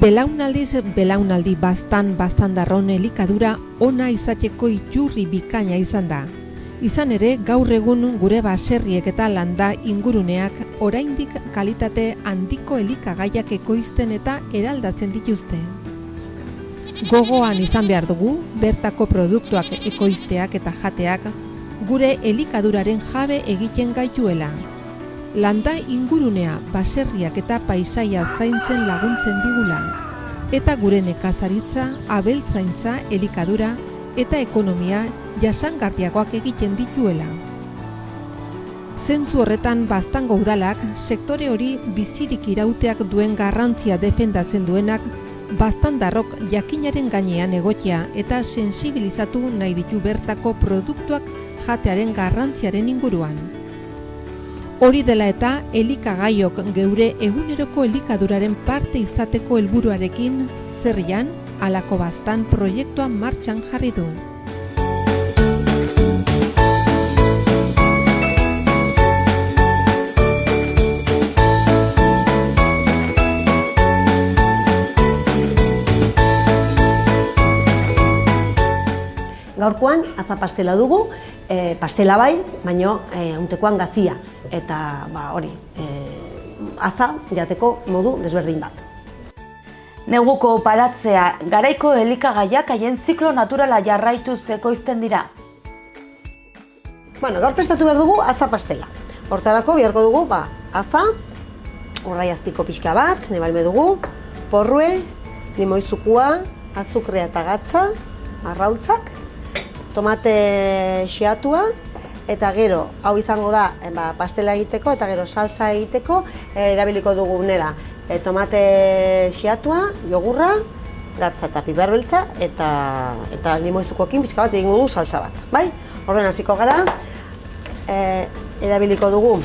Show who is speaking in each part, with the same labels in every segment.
Speaker 1: Belaunaldiz belaunaldi baztan-darron elikadura ona izateko iturri bikaina izan da. Izan ere, gaur egun gure baserriek eta landa inguruneak oraindik kalitate handiko elikagaiak ekoizten eta eraldatzen dituzte. Gogoan izan behar dugu, bertako produktuak ekoizteak eta jateak gure elikaduraren jabe egiten gaituela. Landa ingurunea, baserriak eta paisaia zaintzen laguntzen digula, eta gure nekazaritza, abeltzaintza, elikadura eta ekonomia jasangarriagoak egiten dituela. Zentzu horretan Baztango udalak sektore hori bizirik irauteak duen garrantzia defendatzen duenak baztandarrok jakinaren gainean egotea eta sensibilizatu nahi ditu bertako produktuak jatearen garrantziaren inguruan. Hori dela eta elikagaiok geure eguneroko elikaduraren parte izateko helburuarekin Zerrian halako baztan proiektua martxan jarri du.
Speaker 2: Gaurkoan azapastela dugu, pastela bai, baino untekoan gazia eta hori, aza jateko modu desberdin bat.
Speaker 3: Neguko paratzea, garaiko elikagaiak haien ziklo naturala jarraituz ekoizten dira.
Speaker 2: Gaur prestatu behar dugu aza pastela. Hortarako beharko dugu aza, urdaiazpiko pixka bat, nebalme dugu, porrue, limoizukua, azukrea eta gatza, arrautzak, tomate xeatua, eta gero, hau izango da pastela egiteko eta gero salsa egiteko erabiliko dugu nera. Tomate xeatua, jogurra, gatza eta piperbeltza eta limoizukoekin pixka bat egingo dugu salsa bat. Bai? Horren hasiko gara, erabiliko dugu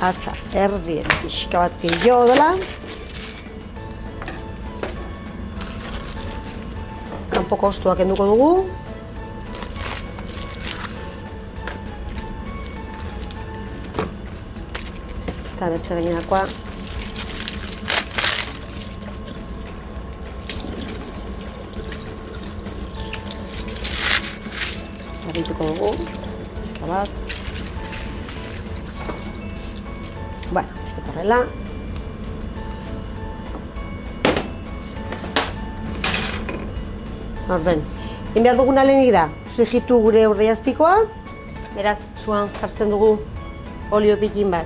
Speaker 2: aza erdien pixka bat gehiago dela. Kanpoko hostuak kenduko dugu. Eta bertze gainerakoa. Garrituko dugu, pixka bat. Pixka horrela. Orden, egin behar duguna lehenik da, frijitu gure urdaiazpikoa, beraz, suan jartzen dugu olio pikin bat.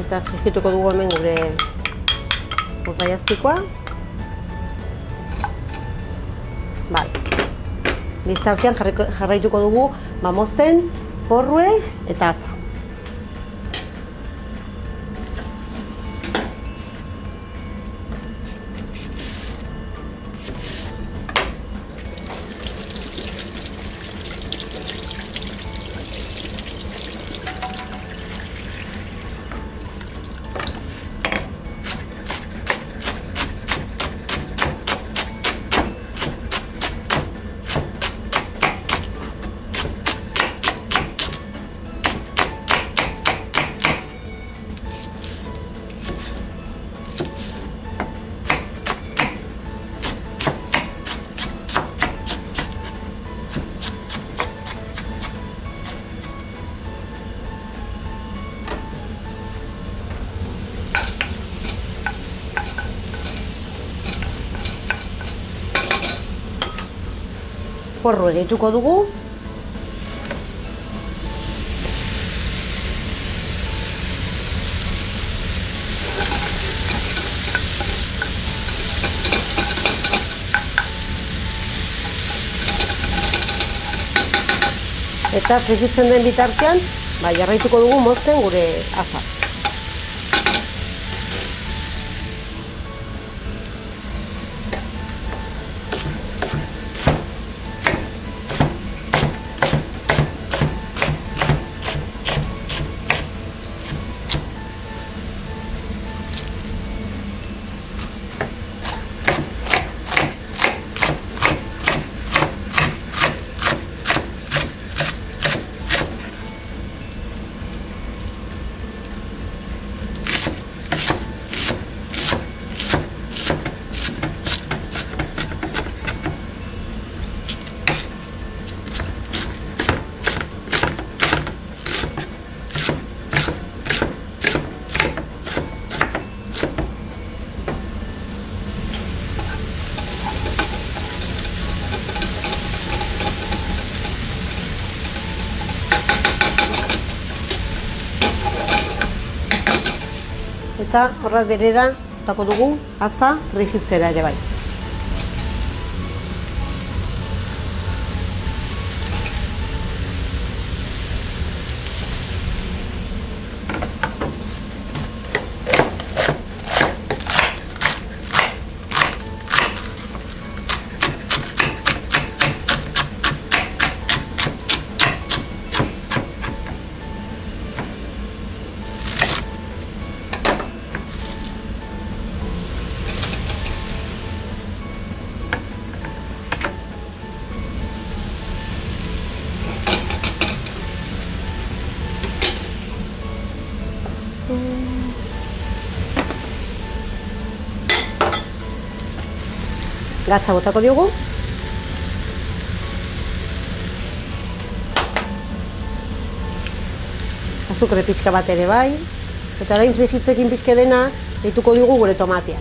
Speaker 2: Eta frijituko dugu hemen gure urdaiazpikoa. Biztartean jarraituko dugu mozten, porrue eta aza. Porru egituko dugu. Eta frijitzen den bitartean, jarraituko dugu mozten gure aza. eta horraz berera botako dugu aza frijitzera ere bai. Gatza botako diogu. Azukre pixka bat ere bai. Eta orain frijitzekin pixke dena, deituko diogu gure tomatea.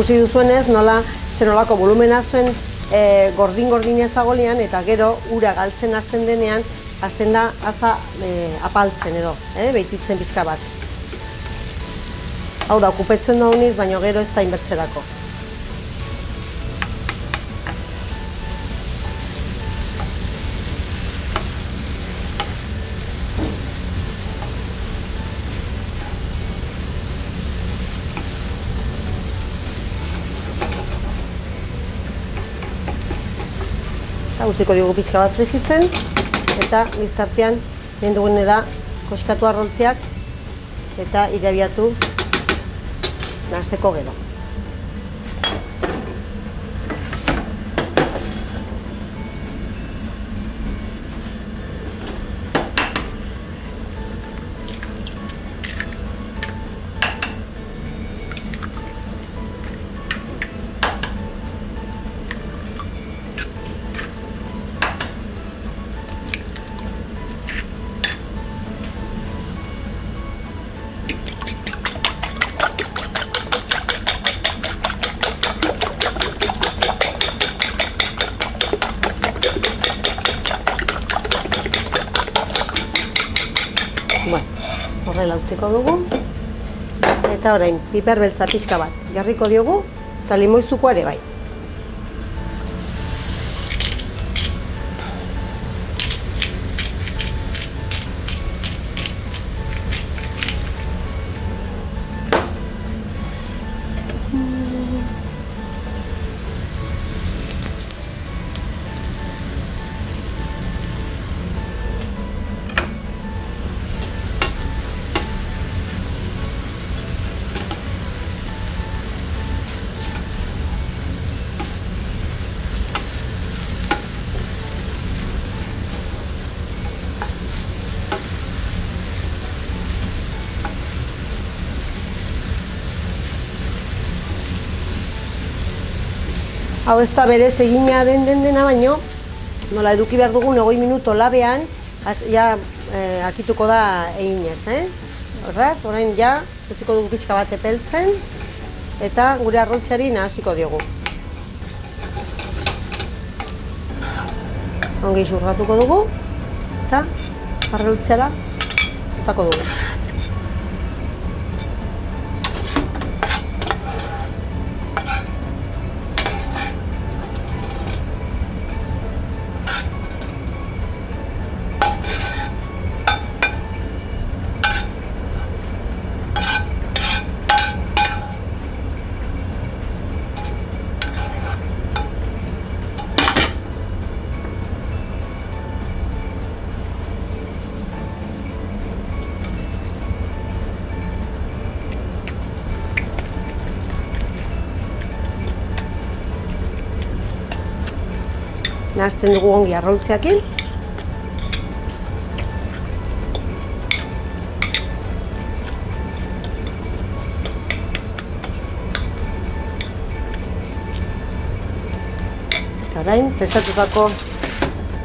Speaker 2: Ikusi duzuenez, zenolako volumena zuen gordin-gordina zagolean, eta gero ura galtzen hasten denean, hasten da aza apaltzen edo, behititzen pixka bat. Hau da, okupetzen dauniz, baina gero ez da inbertzerako. Uziko diogu pixka bat frijitzen, eta biztartean egin dugune da koxkatu arroltziak eta irabiatu nahasteko gero. Horrela utziko dugu, eta orain piper beltza pixka bat jarriko diogu, eta limoizukoa ere bai. Hau ez da berez egina dena baino, nola eduki behar dugun 20 minuto labean, akituko da eginez, Horraz, orain ja, utziko dugu pixka bat epeltzen, eta gure arroltzeari nahasiko diogu. Ongi xurgatuko dugu, eta arroltzeara botako dugu. Nahasten dugu ongi arraultzeakin. Eta orain, prestatutako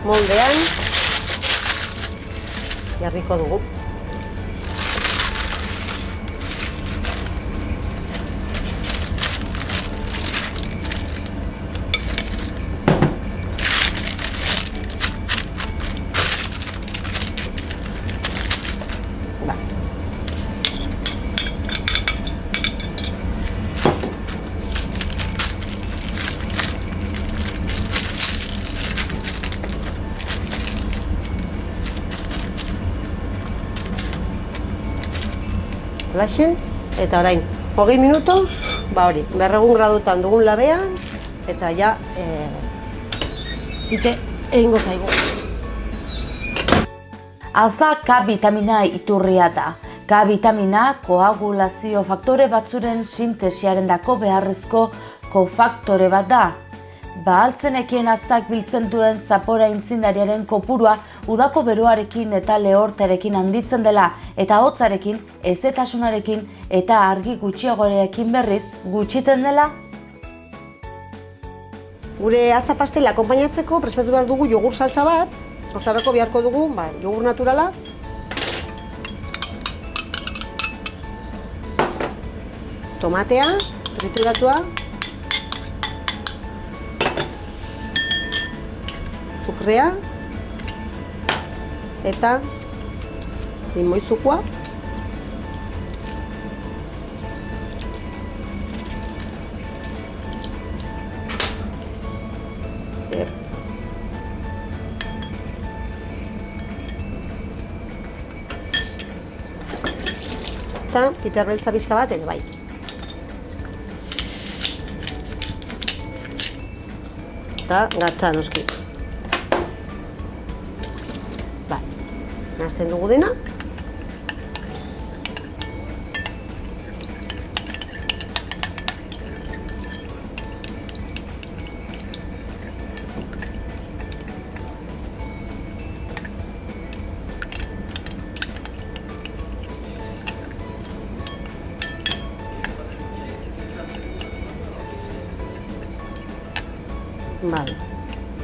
Speaker 2: moldean jarriko dugu. Laxen, eta orain, 20 minuto, hori, 200 gradutan dugun labean, eta ja, ite egingo zaigu.
Speaker 3: Aza K vitamina iturria da. K vitamina koagulazio faktore batzuren sintesiarendako beharrezko kofaktore bat da. Bahaltzenekien azak biltzen duen zapora intzindariaren kopurua udako beroarekin eta lehortarekin handitzen dela eta hotzarekin, hezetasunarekin eta argi gutxiagoarekin berriz gutxiten dela.
Speaker 2: Gure aza pastela akonpainatzeko prestatu behar dugu jogur salsa bat, hortarako beharko dugu jogur naturala, tomatea, trituratua, azukrea eta limoizukua. Eta piper beltza pixka bat ere bai. Eta gatza noski. Nahasten dugu dena.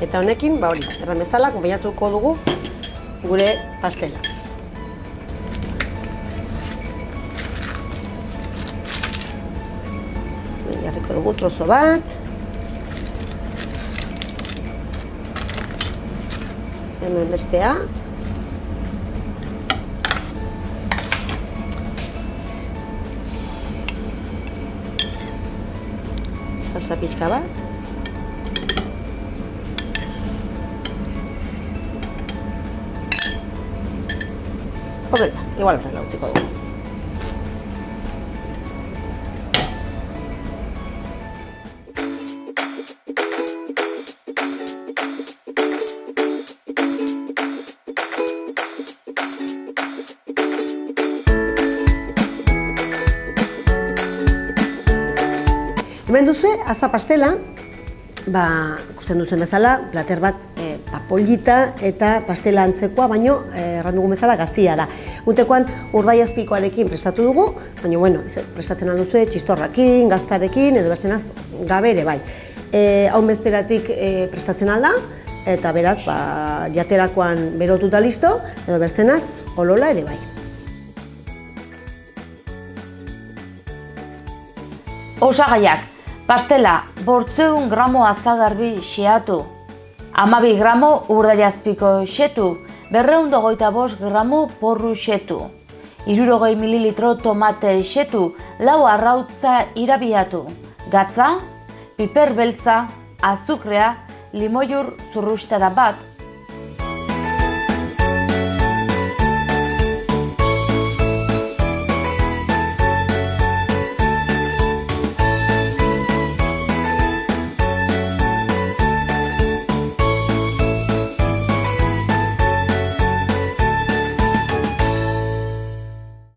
Speaker 2: Eta honekin, hori, erran bezala, konpainatuko dugu gure pastela. Jarriko dugu trozo bat. Hemen bestea. Salsa pixka bat. Horrela, igual horrela utziko dugu. Hemen duzue, aza pastela, ikusten duzen bezala, plater bat pollita eta pastela antzekoa, baino erran dugun bezala gazia da. Untekoan urdaiazpikoarekin prestatu dugu, baina bueno, prestatzen alduzue txistorrakin, gaztarekin, edo bertzenaz gabere bai. Hau bezperatik prestatzen alda, eta beraz, jaterakoan berotuta listo, edo bertzenaz olola ere bai.
Speaker 3: Osagaiak, pastela 800 gramo azagarbi xeatu, 12 gramo urdaiazpiko xetu, 225 gramo porru xetu, 60 mililitro tomate xetu, 4 arrautza irabiatu, gatza, piper beltza, azukrea, limoiur zurrustada bat,